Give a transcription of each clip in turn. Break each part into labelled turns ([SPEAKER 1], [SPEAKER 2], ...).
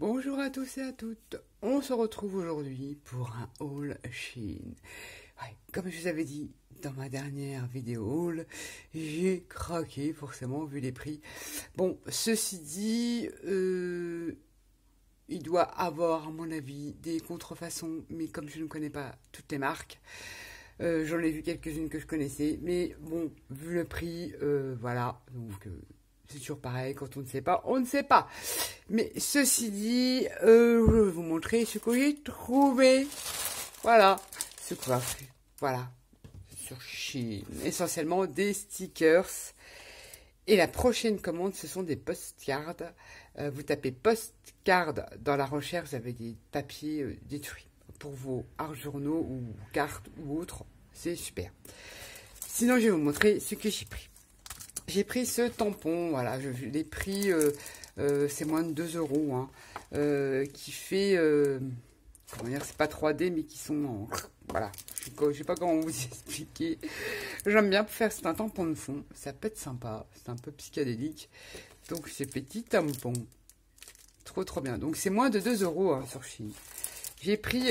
[SPEAKER 1] Bonjour à tous et à toutes, on se retrouve aujourd'hui pour un haul Shein. Ouais, comme je vous avais dit dans ma dernière vidéo haul, j'ai craqué forcément vu les prix. Bon, ceci dit, il doit avoir à mon avis des contrefaçons, mais comme je ne connais pas toutes les marques, j'en ai vu quelques-unes que je connaissais, mais bon, vu le prix, voilà, donc c'est toujours pareil, quand on ne sait pas, on ne sait pas. Mais ceci dit, je vais vous montrer ce que j'ai trouvé. Voilà, ce que voilà, sur Shein. Essentiellement des stickers. Et la prochaine commande, ce sont des postcards. Vous tapez postcards dans la recherche, vous avez des papiers détruits pour vos journaux ou cartes ou autres. C'est super. Sinon, je vais vous montrer ce que j'ai pris. J'ai pris ce tampon, voilà, je l'ai pris, c'est moins de 2 euros, hein, qui fait, comment dire, c'est pas 3D, mais qui sont en, voilà, je sais pas comment vous expliquer. J'aime bien faire, c'est un tampon de fond, ça peut être sympa, c'est un peu psychédélique, donc ces petits tampons, trop bien, donc c'est moins de 2 euros hein, sur Shein. J'ai pris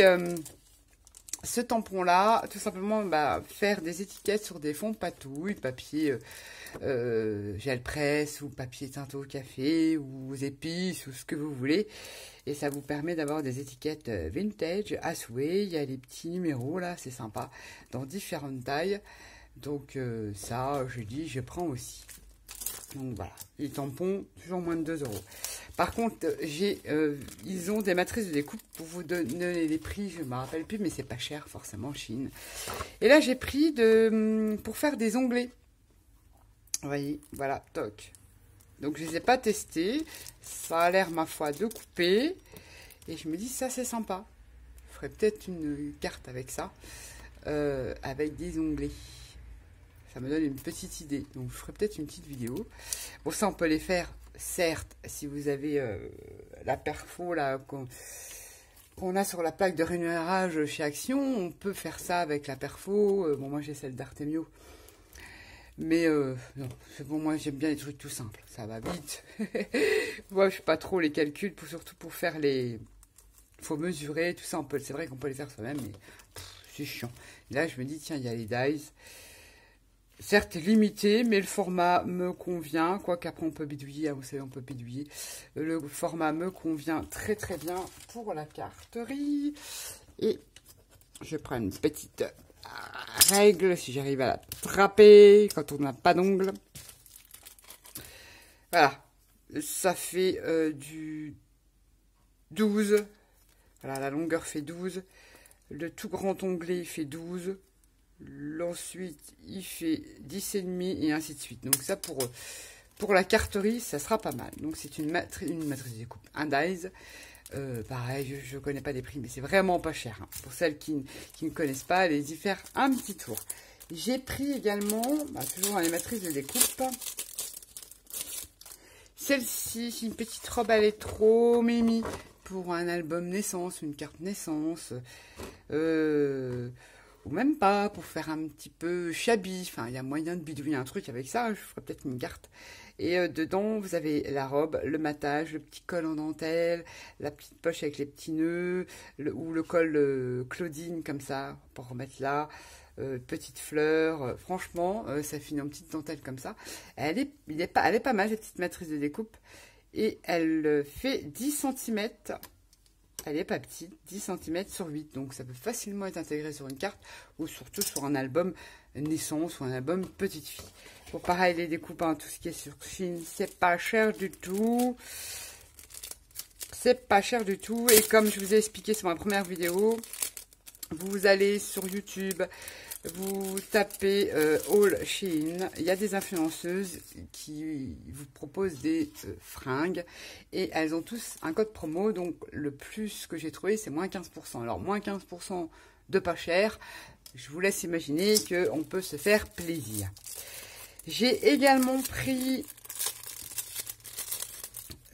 [SPEAKER 1] ce tampon-là, tout simplement, faire des étiquettes sur des fonds patouilles, papier gel presse ou papier teinte au café ou aux épices ou ce que vous voulez. Et ça vous permet d'avoir des étiquettes vintage à souhait. Il y a les petits numéros là, c'est sympa, dans différentes tailles. Donc ça, je dis, je prends aussi. Donc voilà, les tampons, toujours moins de 2 euros. Par contre, ils ont des matrices de découpe pour vous donner les prix, je ne me rappelle plus, mais c'est pas cher forcément, Shein. Et là, j'ai pris pour faire des onglets. Vous voyez, voilà, toc. Donc, je ne les ai pas testés. Ça a l'air, ma foi, de couper. Et je me dis, ça, c'est sympa. Je ferais peut-être une carte avec ça, avec des onglets. Ça me donne une petite idée. Donc, je ferai peut-être une petite vidéo. Bon, ça, on peut les faire, certes, si vous avez la perfo là qu'on a sur la plaque de rémunérage chez Action. On peut faire ça avec la perfo. Bon, moi, j'ai celle d'Artemio. Mais non, c'est bon, moi, j'aime bien les trucs tout simples. Ça va vite. Moi, je ne fais pas trop les calculs, surtout pour faire les... Il faut mesurer, tout ça. C'est vrai qu'on peut les faire soi-même, mais c'est chiant. Et là, je me dis, tiens, il y a les dies. Certes limité, mais le format me convient. Quoique après on peut bidouiller, vous savez, on peut bidouiller. Le format me convient très bien pour la carterie. Et je prends une petite règle, si j'arrive à l'attraper, quand on n'a pas d'ongles. Voilà, ça fait du 12. Voilà, la longueur fait 12. Le tout grand onglet fait 12. Ensuite, il fait 10,5 et ainsi de suite. Donc ça, pour la carterie, ça sera pas mal. Donc c'est une matrice de découpe. Un dies. Pareil, je ne connais pas des prix, mais c'est vraiment pas cher. Hein. Pour celles qui ne connaissent pas, allez-y faire un petit tour. J'ai pris également, toujours dans les matrices de découpe, celle-ci, c'est une petite robe, elle est trop mimi pour un album naissance, une carte naissance. Ou même pas, pour faire un petit peu shabby. Enfin, il y a moyen de bidouiller un truc avec ça. Je ferai peut-être une carte. Et dedans, vous avez la robe, le matage, le petit col en dentelle, la petite poche avec les petits nœuds, ou le col Claudine, comme ça, pour remettre là. Petite fleur. Franchement, ça finit en petite dentelle comme ça. Elle est pas mal, cette petite matrice de découpe. Et elle fait 10 cm. Elle n'est pas petite, 10 cm sur 8, donc ça peut facilement être intégré sur une carte ou surtout sur un album naissance ou un album petite fille. Bon, pareil, les découpes, hein, tout ce qui est sur Shein, c'est pas cher du tout. C'est pas cher du tout. Et comme je vous ai expliqué sur ma première vidéo, vous allez sur YouTube, vous tapez Haul Shein, il y a des influenceuses qui vous proposent des fringues et elles ont tous un code promo, donc le plus que j'ai trouvé c'est moins 15%. Alors moins 15% de pas cher, je vous laisse imaginer qu'on peut se faire plaisir. J'ai également pris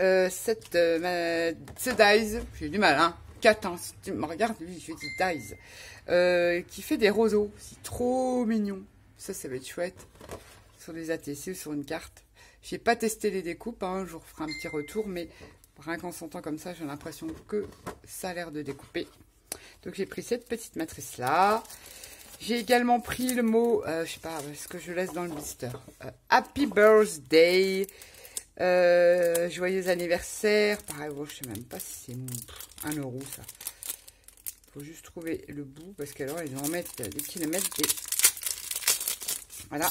[SPEAKER 1] ce dies, j'ai du mal, hein. 4 ans, si tu me regardes, lui, je dis dies, qui fait des roseaux, c'est trop mignon. Ça va être chouette sur des ATC ou sur une carte. J'ai pas testé les découpes, hein, je vous referai un petit retour, mais Rien qu'en sentant comme ça, j'ai l'impression que ça a l'air de découper. Donc j'ai pris cette petite matrice là. J'ai également pris le mot, je sais pas, est-ce que je laisse dans le blister, Happy Birthday, joyeux anniversaire. Pareil, bon, je sais même pas si c'est 1 euro ça. Faut juste trouver le bout parce qu'alors ils en mettent des kilomètres. Voilà.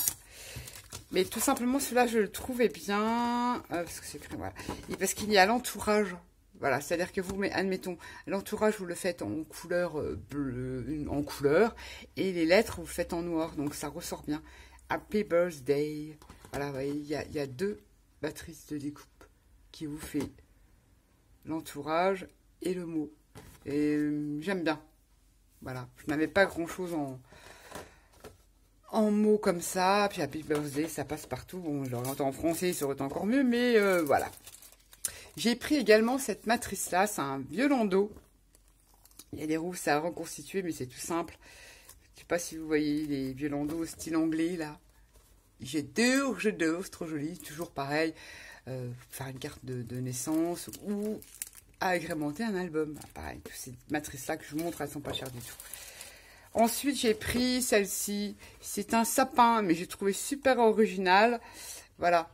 [SPEAKER 1] Mais tout simplement, celui-là, je le trouvais bien. Parce que c'est écrit, voilà. Et parce qu'il y a l'entourage. Voilà, c'est-à-dire que vous, admettons, l'entourage, vous le faites en couleur bleue, en couleur. Et les lettres, vous le faites en noir. Donc, ça ressort bien. Happy Birthday. Voilà, vous voyez, il y a 2 matrices de découpe qui vous fait l'entourage et le mot. Et j'aime bien. Voilà, je n'avais pas grand-chose en mots comme ça, puis Happy Birthday, ça passe partout. Bon, je l'entends en français, ça aurait été encore mieux, mais voilà. J'ai pris également cette matrice-là, c'est un violon d'eau. Il y a des roues, ça a reconstitué, mais c'est tout simple. Je sais pas si vous voyez les violons d'eau style anglais, là. J'adore, c'est trop joli, toujours pareil. Faire une carte de naissance ou agrémenter un album. Pareil, ces matrices-là que je vous montre, elles sont pas chères du tout. Ensuite, j'ai pris celle-ci. C'est un sapin, mais j'ai trouvé super original. Voilà,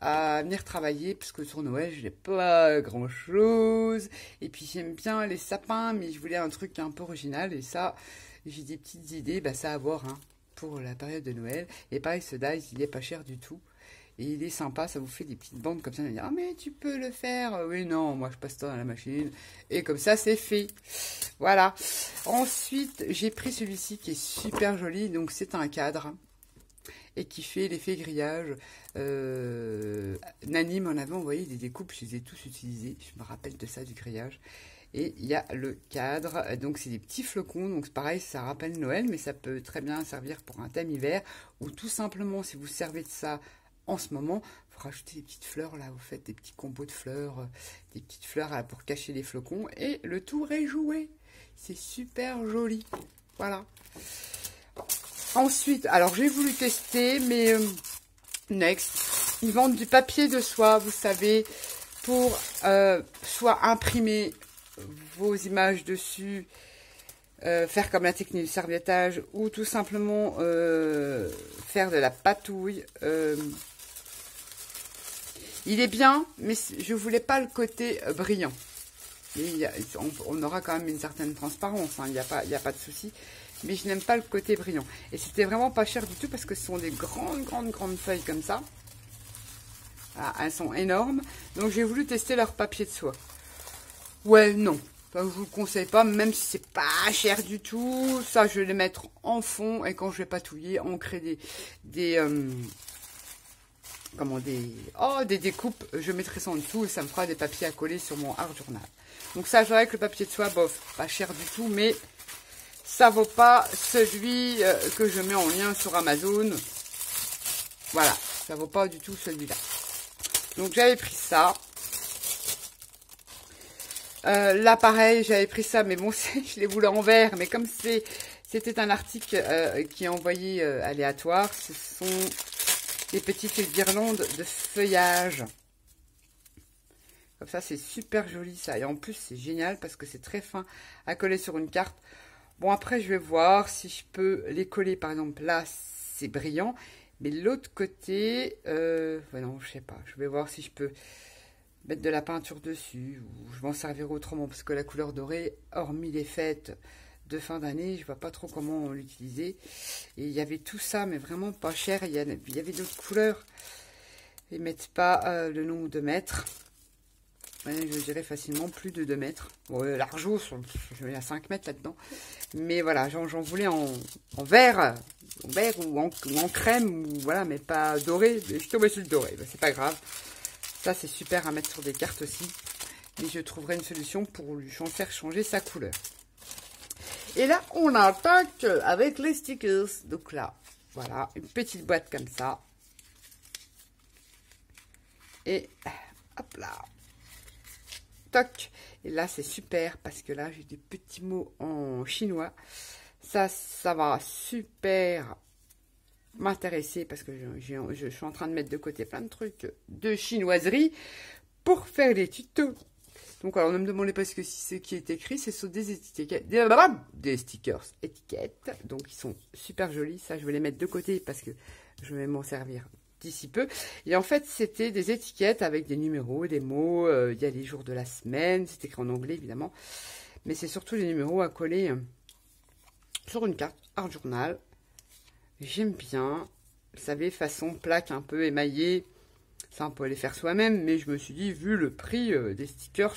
[SPEAKER 1] à venir travailler, parce que sur Noël, je n'ai pas grand-chose. Et puis, j'aime bien les sapins, mais je voulais un truc un peu original. Et ça, j'ai des petites idées, bah, ça à voir hein, pour la période de Noël. Et pareil, ce dice, il est pas cher du tout. Et il est sympa, ça vous fait des petites bandes comme ça. On va dire, ah mais tu peux le faire. Oui, non, moi je passe ça dans la machine. Et comme ça, c'est fait. Voilà. Ensuite, j'ai pris celui-ci qui est super joli. Donc, c'est un cadre. Et qui fait l'effet grillage. Nani m'en avait envoyé des découpes. Je les ai tous utilisés. Je me rappelle de ça, du grillage. Et il y a le cadre. Donc, c'est des petits flocons. Donc, c'est pareil, ça rappelle Noël. Mais ça peut très bien servir pour un thème hiver. Ou tout simplement, si vous servez de ça en ce moment, vous rajoutez des petites fleurs, là, vous faites des petits combos de fleurs, des petites fleurs là, pour cacher les flocons, et le tour est joué. C'est super joli. Voilà. Ensuite, alors j'ai voulu tester, mais Next, ils vendent du papier de soie, vous savez, pour soit imprimer vos images dessus, faire comme la technique du serviettage, ou tout simplement faire de la patouille. Il est bien, mais je voulais pas le côté brillant. Et on aura quand même une certaine transparence, hein, il n'y a pas de souci. Mais je n'aime pas le côté brillant. Et c'était vraiment pas cher du tout parce que ce sont des grandes feuilles comme ça. Voilà, elles sont énormes. Donc j'ai voulu tester leur papier de soie. Ouais, non. Enfin, je vous le conseille pas, même si c'est pas cher du tout. Ça, je vais les mettre en fond et quand je vais patouiller, ancrer des découpes, je mettrai ça en dessous et ça me fera des papiers à coller sur mon art journal. Donc ça, je dirais que le papier de soie, bof, pas cher du tout, mais ça vaut pas celui que je mets en lien sur Amazon. Voilà, ça vaut pas du tout celui-là. Donc j'avais pris ça. Là, pareil, j'avais pris ça, mais bon, je l'ai voulu en vert, mais comme c'était un article qui est envoyé aléatoire, ce sont des petites guirlandes de feuillage. Comme ça, c'est super joli, ça. Et en plus, c'est génial parce que c'est très fin à coller sur une carte. Bon, après, je vais voir si je peux les coller. Par exemple, là, c'est brillant. Mais l'autre côté, ouais, non, je sais pas. Je vais voir si je peux mettre de la peinture dessus. Ou je vais en servir autrement. Parce que la couleur dorée, hormis les fêtes de fin d'année, je vois pas trop comment l'utiliser. Et il y avait tout ça, mais vraiment pas cher. Il y avait d'autres couleurs. Ils mettent pas le nombre de mètres. Ouais, je dirais facilement plus de 2 mètres. Bon, l'argent, il y a 5 mètres là-dedans. Mais voilà, j'en voulais en vert ou en crème, ou voilà, mais pas doré. Je suis tombée sur le doré, ben, c'est pas grave. Ça, c'est super à mettre sur des cartes aussi. Mais je trouverai une solution pour lui faire changer sa couleur. Et là, on attaque avec les stickers. Donc là, voilà, une petite boîte comme ça. Et hop là. Toc. Et là, c'est super parce que là, j'ai des petits mots en chinois. Ça va super m'intéresser parce que je suis en train de mettre de côté plein de trucs de chinoiserie pour faire des tutos Donc, alors, ne me demandez pas ce qui est écrit. C'est sur des étiquettes, des stickers étiquettes. Donc, ils sont super jolis. Ça, je vais les mettre de côté parce que je vais m'en servir d'ici peu. Et en fait, c'était des étiquettes avec des numéros, des mots. Il y a les jours de la semaine. C'est écrit en anglais, évidemment. Mais c'est surtout des numéros à coller sur une carte art journal. J'aime bien. Vous savez, façon plaque un peu émaillée. Ça, on peut les faire soi-même, mais je me suis dit, vu le prix des stickers,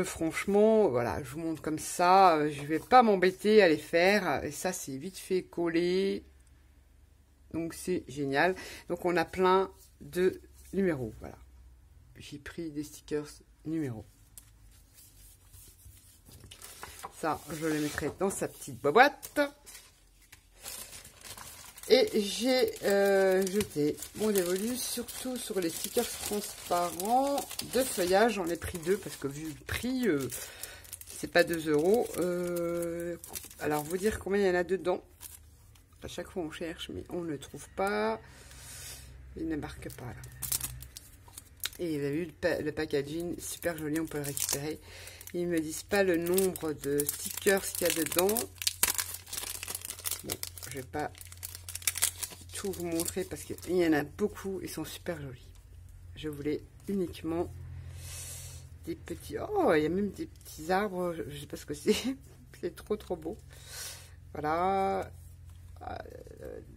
[SPEAKER 1] franchement, voilà, je vous montre comme ça, je vais pas m'embêter à les faire. Et ça, c'est vite fait collé. Donc, c'est génial. Donc, on a plein de numéros, voilà. J'ai pris des stickers numéros. Ça, je les mettrai dans sa petite boîte. Et j'ai jeté mon dévolu surtout sur les stickers transparents de feuillage. J'en ai pris 2 parce que vu le prix, c'est pas 2 euros. Alors, vous dire combien il y en a dedans. À chaque fois, on cherche, mais on ne trouve pas. Il ne marque pas là. Et vous avez vu le packaging, super joli, on peut le récupérer. Ils ne me disent pas le nombre de stickers qu'il y a dedans. Bon, je vais pas vous montrer parce qu'il y en a beaucoup, ils sont super jolis. Je voulais uniquement des petits, oh, il y a même des petits arbres, je sais pas ce que c'est. C'est trop beau. Voilà,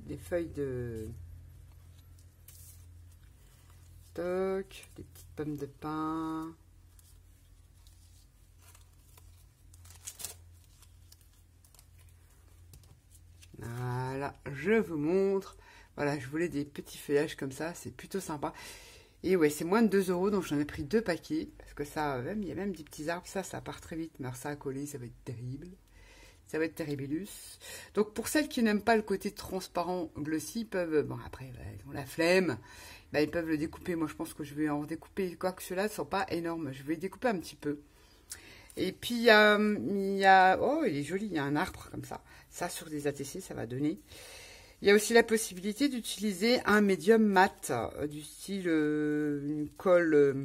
[SPEAKER 1] des feuilles de toc, des petites pommes de pin. Voilà, je vous montre. Voilà, je voulais des petits feuillages comme ça, c'est plutôt sympa. Et ouais, c'est moins de 2 euros, donc j'en ai pris 2 paquets. Parce que ça, même, il y a même des petits arbres, ça part très vite. Mais alors ça à coller, ça va être terrible. Ça va être terribilus. Donc pour celles qui n'aiment pas le côté transparent glossy, ils peuvent, bon après, ils ont la flemme, bah, ils peuvent le découper. Moi je pense que je vais en découper, quoique ceux-là ne sont pas énormes. Je vais découper un petit peu. Et puis il y a, oh il est joli, il y a un arbre comme ça. Ça sur des ATC, ça va donner. Il y a aussi la possibilité d'utiliser un médium mat, du style une colle,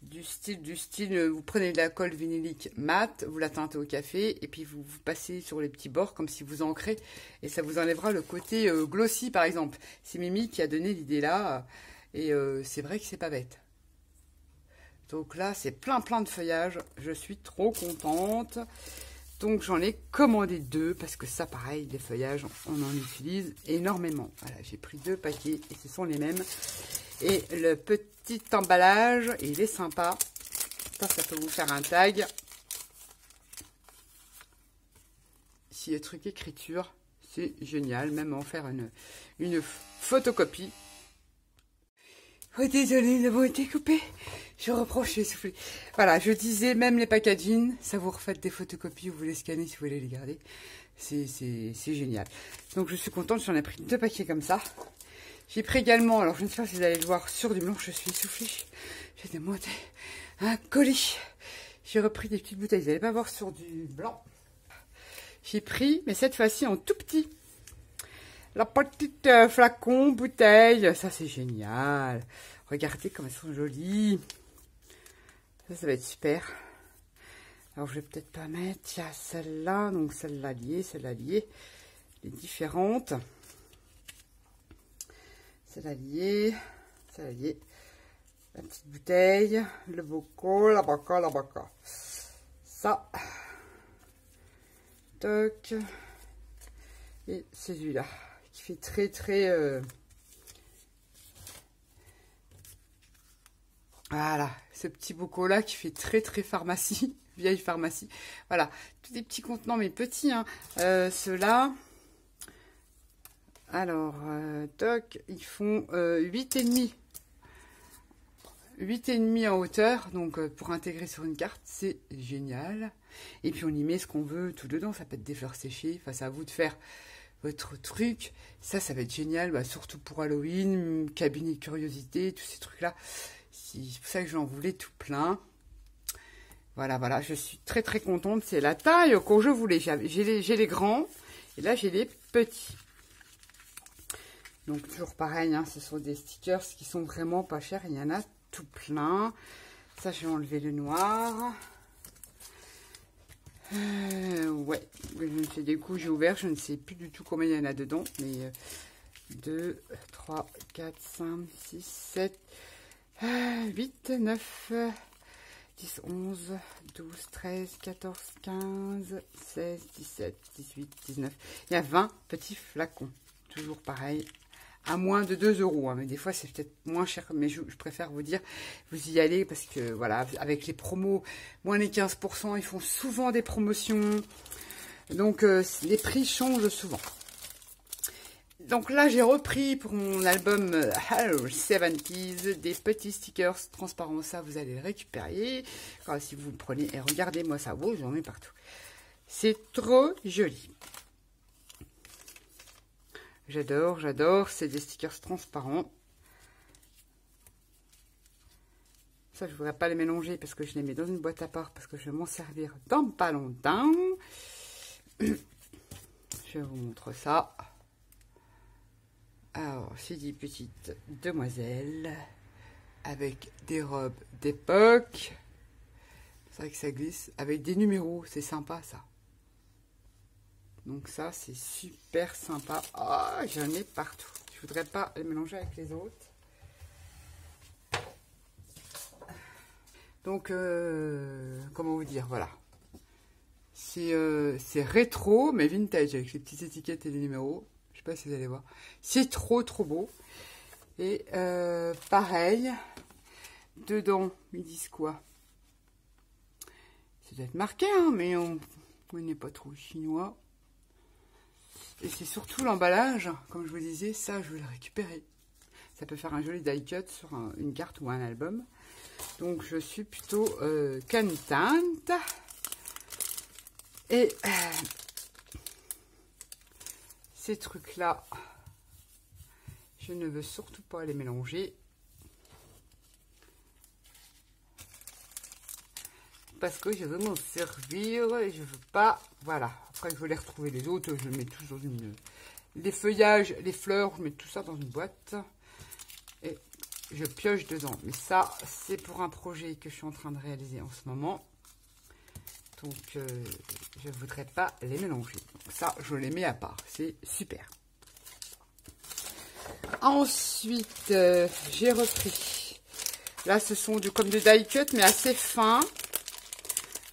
[SPEAKER 1] du style, vous prenez de la colle vinylique mat, vous la teintez au café, et puis vous passez sur les petits bords comme si vous ancrez, et ça vous enlèvera le côté glossy par exemple. C'est Mimi qui a donné l'idée là, et c'est vrai que c'est pas bête. Donc là, c'est plein de feuillages, je suis trop contente. Donc j'en ai commandé 2 parce que ça pareil, les feuillages, on en utilise énormément. Voilà, j'ai pris 2 paquets et ce sont les mêmes. Et le petit emballage, il est sympa. Ça peut vous faire un tag. Ici, le truc écriture, c'est génial. Même en faire une photocopie. Oh, désolée d'avoir été coupée. Je reproche les soufflets. Voilà, je disais, même les packaging, ça vous refait des photocopies, vous les scannez si vous voulez les garder. C'est génial. Donc, je suis contente, j'en ai pris 2 paquets comme ça. J'ai pris également, alors je ne sais pas si vous allez le voir sur du blanc, je suis essoufflée. J'ai demandé un colis. J'ai repris des petites bouteilles, vous n'allez pas voir sur du blanc. J'ai pris, mais cette fois-ci en tout petit. La petite flacon, bouteille, ça c'est génial. Regardez comme elles sont jolies. Ça va être super. Alors je vais peut-être pas mettre, il y a celle-là, donc celle-là liée, les différentes. Celle-là liée, la petite bouteille, le bocal, la baca. Ça. Toc. Et celui-là qui fait très voilà, ce petit bocal là qui fait très pharmacie, vieille pharmacie. Voilà, tous des petits contenants mais petits, hein. Ceux-là, alors toc, ils font 8,5 en hauteur, donc pour intégrer sur une carte, c'est génial. Et puis on y met ce qu'on veut tout dedans, ça peut être des fleurs séchées, enfin c'est à vous de faire votre truc. Ça va être génial, bah, surtout pour Halloween, cabinet de curiosité, tous ces trucs là. C'est pour ça que j'en voulais tout plein. Voilà, je suis très contente. C'est la taille que je voulais. J'ai les grands et là j'ai les petits. Donc toujours pareil, hein, ce sont des stickers qui sont vraiment pas chers. Il y en a tout plein. Ça, je vais enlever le noir. Ouais, je me fais des coups, j'ai ouvert, je ne sais plus du tout combien il y en a dedans, mais 2, 3, 4, 5, 6, 7, 8, 9, 10, 11, 12, 13, 14, 15, 16, 17, 18, 19. Il y a 20 petits flacons, toujours pareil, à moins de 2 €, hein, mais des fois c'est peut-être moins cher, mais je préfère vous dire, vous y allez parce que voilà, avec les promos, moins les 15%, ils font souvent des promotions, donc les prix changent souvent. Donc là, j'ai repris pour mon album Hello 70s des petits stickers transparents. Ça, vous allez le récupérer. Alors, si vous le prenez, et regardez-moi ça, oh, j'en ai partout. C'est trop joli. J'adore, j'adore. C'est des stickers transparents. Ça, je ne voudrais pas les mélanger parce que je les mets dans une boîte à part parce que je vais m'en servir dans pas longtemps. Je vous montre ça. Alors, c'est des petites demoiselles avec des robes d'époque. C'est vrai que ça glisse. Avec des numéros, c'est sympa ça. Donc ça, c'est super sympa. Oh, j'en ai partout. Je voudrais pas les mélanger avec les autres. Donc, comment vous dire, voilà. C'est rétro, mais vintage, avec les petites étiquettes et les numéros. Je sais pas si vous allez voir. C'est trop beau. Et pareil, dedans, ils disent quoi? Ça doit être marqué, hein, mais on n'est pas trop chinois. Et c'est surtout l'emballage, comme je vous disais, ça je vais le récupérer. Ça peut faire un joli die cut sur une carte ou un album. Donc je suis plutôt contente. Et ces trucs-là, je ne veux surtout pas les mélanger. Parce que je veux m'en servir et je veux pas... Voilà. Après, je veux les retrouver les autres. Je mets tous dans une... Les feuillages, les fleurs, je mets tout ça dans une boîte. Et je pioche dedans. Mais ça, c'est pour un projet que je suis en train de réaliser en ce moment. Donc, je ne voudrais pas les mélanger. Donc ça, je les mets à part. C'est super. Ensuite, j'ai repris. Là, ce sont comme de die cut, mais assez fins.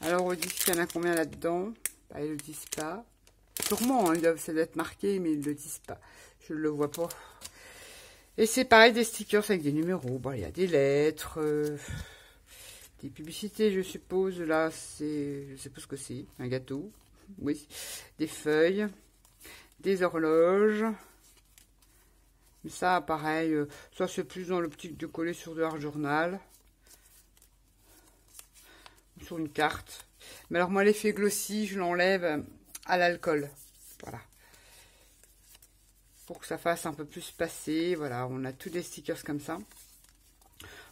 [SPEAKER 1] Alors, on dit qu'il y en a combien là-dedans? Bah, ils ne le disent pas. Sûrement, hein, ça doit être marqué, mais ils ne le disent pas. Je ne le vois pas. Et c'est pareil, des stickers avec des numéros. Bon, il y a des lettres, des publicités, je suppose. Là, c'est... Je sais pas ce que c'est. Un gâteau. Oui. Des feuilles. Des horloges. Mais ça, pareil. Ça, c'est plus dans l'optique de coller sur de l'art journal. Sur une carte. Mais alors moi l'effet glossy, je l'enlève à l'alcool. Voilà. Pour que ça fasse un peu plus passer. Voilà, on a tous des stickers comme ça.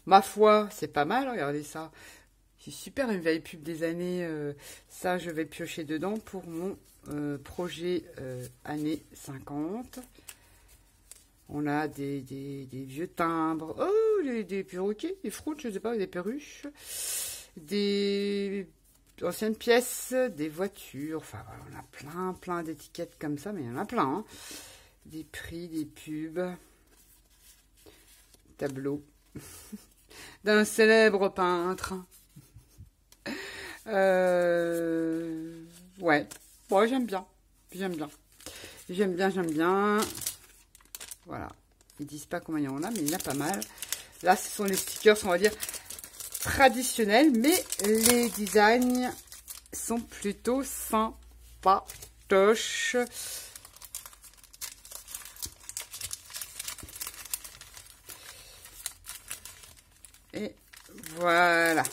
[SPEAKER 1] Ma foi, c'est pas mal, regardez ça. C'est super, une vieille pub des années. Ça, je vais piocher dedans pour mon projet années 50. On a des vieux timbres. Oh, des perroquets, des fruits, je sais pas, des perruches. Des anciennes pièces, des voitures, enfin voilà, on a plein d'étiquettes comme ça, mais il y en a plein, hein. Des prix, des pubs, tableau d'un célèbre peintre. Ouais, bon, j'aime bien, voilà, ils disent pas combien il y en a, mais il y en a pas mal. Là, ce sont les stickers, on va dire traditionnels, mais les designs sont plutôt sympatoches. Et voilà.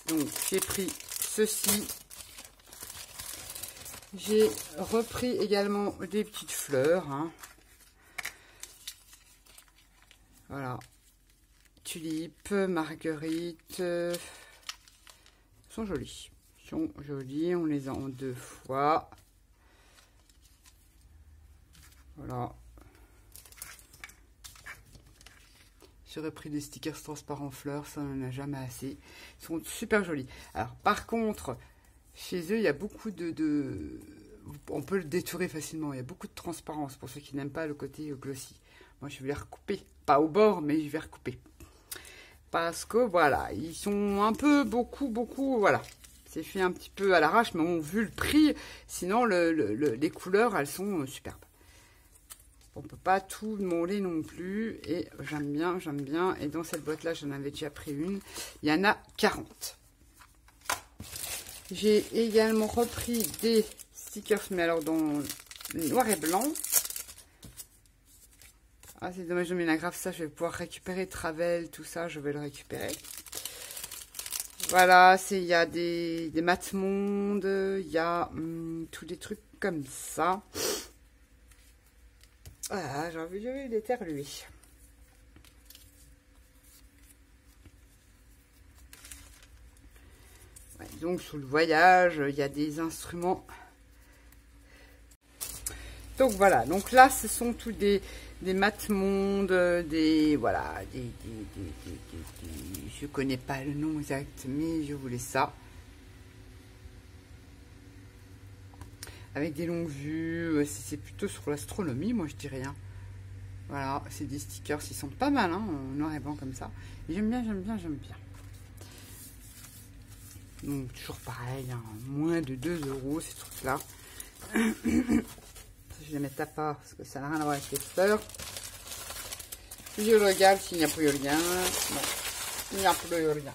[SPEAKER 1] Donc, j'ai pris ceci. J'ai repris également des petites fleurs, hein. Voilà. Tulipes, marguerites, sont jolies. On les a en 2 fois. Voilà. J'aurais pris des stickers transparents fleurs, ça n'en a jamais assez. Ils sont super jolis. Alors, par contre, chez eux, il y a beaucoup on peut le détourer facilement. Il y a beaucoup de transparence pour ceux qui n'aiment pas le côté glossy. Moi, je vais les recouper. Pas au bord, mais je vais recouper. Parce que, voilà, ils sont un peu, beaucoup, voilà. C'est fait un petit peu à l'arrache, mais on vu le prix. Sinon, les couleurs, elles sont superbes. On peut pas tout demander non plus. Et j'aime bien, j'aime bien. Et dans cette boîte-là, j'en avais déjà pris une. Il y en a 40. J'ai également repris des stickers, mais alors dans noir et blanc. Ah, c'est dommage de mettre la grave, ça, je vais pouvoir récupérer Travel, tout ça, je vais le récupérer. Voilà, il y a des mat monde, il y a tous des trucs comme ça. Voilà, j'ai envie de l'éternuer. Ouais, donc, sous le voyage, il y a des instruments. Donc, voilà. Donc, là, ce sont tous des mat monde, voilà, je connais pas le nom exact, mais je voulais ça. Avec des longues vues, c'est plutôt sur l'astronomie, moi je dirais. Hein. Voilà, c'est des stickers, ils sont pas mal, hein, en noir et blanc comme ça. J'aime bien, j'aime bien, j'aime bien. Donc toujours pareil, hein, moins de 2 € ces trucs-là. Je les mets à part parce que ça n'a rien à voir avec les fleurs. Je regarde s'il n'y a plus rien. Non, il n'y a plus rien.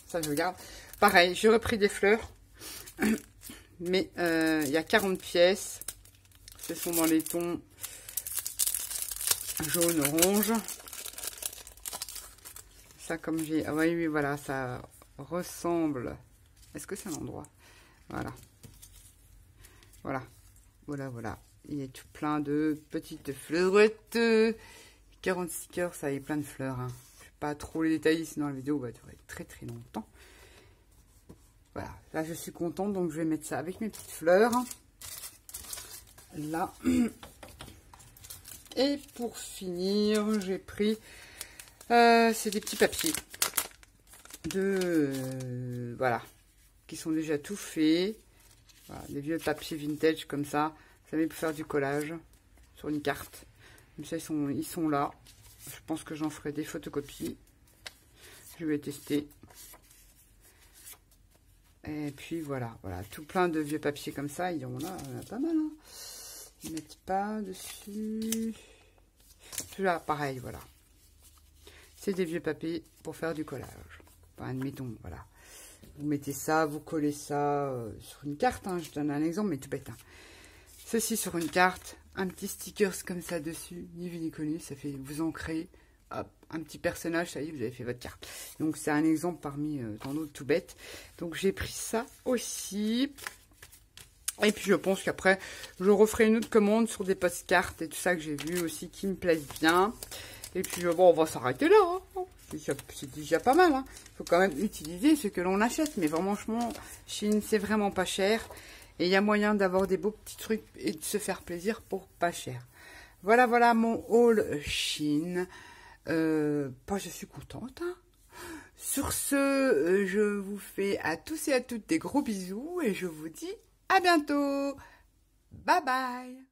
[SPEAKER 1] Ça, je regarde. Pareil, j'ai repris des fleurs. Mais il y a 40 pièces. Ce sont dans les tons jaune, orange. Ça, comme j'ai... Ah oui, oui, voilà, ça ressemble... Est-ce que c'est un endroit? Voilà. Voilà. Voilà, voilà. Il y a tout plein de petites fleurettes. 40 stickers, ça y est, plein de fleurs. Hein. Je ne vais pas trop les détailler, sinon la vidéo va durer très très longtemps. Voilà, là je suis contente, donc je vais mettre ça avec mes petites fleurs. Là. Et pour finir, j'ai pris... c'est des petits papiers. Voilà. Qui sont déjà tout faits. Voilà, des vieux papiers vintage comme ça. Ça va pour faire du collage sur une carte. Comme ça, ils sont là. Je pense que j'en ferai des photocopies. Je vais tester. Et puis voilà, voilà, tout plein de vieux papiers comme ça. Il y en a pas mal. Hein. Ils mettent pas dessus. Celui-là, pareil, voilà. C'est des vieux papiers pour faire du collage. Enfin, admettons, voilà. Vous mettez ça, vous collez ça sur une carte. Hein. Je donne un exemple, mais tout bête. Hein. Ceci sur une carte, un petit stickers comme ça dessus, ni vu ni connu, ça fait vous ancrer hop, un petit personnage, ça y est, vous avez fait votre carte. Donc c'est un exemple parmi tant d'autres tout bêtes. Donc j'ai pris ça aussi. Et puis je pense qu'après, je referai une autre commande sur des postcards et tout ça que j'ai vu aussi qui me plaisent bien. Et puis bon, on va s'arrêter là. Hein. C'est déjà pas mal. Hein. Faut quand même utiliser ce que l'on achète. Mais franchement, Chine, c'est vraiment pas cher. Et il y a moyen d'avoir des beaux petits trucs et de se faire plaisir pour pas cher. Voilà, voilà mon haul Chine. Je suis contente. Hein. Sur ce, je vous fais à tous et à toutes des gros bisous. Et je vous dis à bientôt. Bye bye.